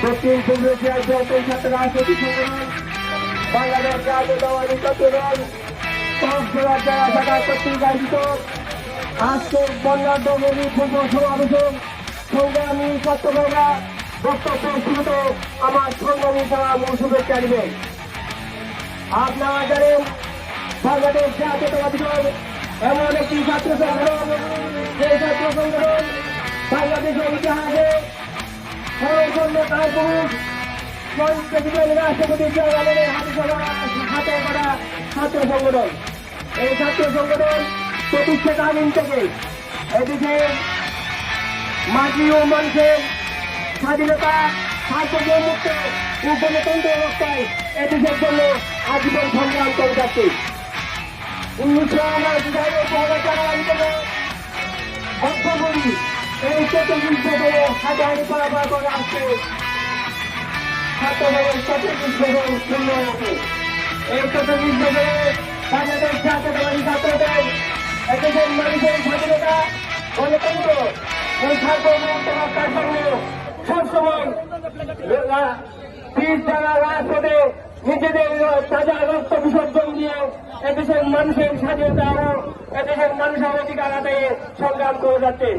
দক্ষিণ পূর্ব এশিয়ার জাতীয় ছাত্র রাজনৈতিক সংগঠন বাংলাদেশ জাতীয়তাবাদী ছাত্রদল কক্সবাজার জেলা শাখা কর্তৃক আয়োজিত আজকের বন্যাঢ্য নদী পূর্ব সমাবেশে সংগ্রামী ছাত্ররা বক্তব্য শুরুতে আমার সংগ্রামী তারা মূল শুভেচ্ছা দিবেন। আপনারা জানেন বাংলাদেশ জাতীয়তাবাদী দল এমন একটি ছাত্র সংগঠন, যে ছাত্র সংগঠন বাংলাদেশের ইতিহাসে রাষ্ট্রপতি চেয়ারম্যানের হাতে করা ছাত্র সংগঠন। এই ছাত্র সংগঠন প্রতিষ্ঠাকালীন থেকে এদিকে মাটি ও মানুষের স্বাধীনতা সার্বভৌমত্ব ও গণতন্ত্র রক্ষায় এদেশের জন্য আজীবন সংগ্রাম করে যাচ্ছে। 1999 এই 34 বছরে হাজারি পারাপার করে আসছে ছাত্রদলের 34 বছর শূন্য আছে। এই 34 বছরে বাংলাদেশ জাতীয়তাবাদী ছাত্রদল এদেশের মানুষের স্বাধীনতা গণতন্ত্র ও সার্বভৌমত্ব রক্ষার জন্য সবসময় যারা রাজপথে নিজেদের তাজা রক্ত বিসর্জন দিয়ে এদেশের মানুষের স্বাধীনতা ও এদেশের মানুষের অধিকার আদায়ে সংগ্রাম করে যাচ্ছে।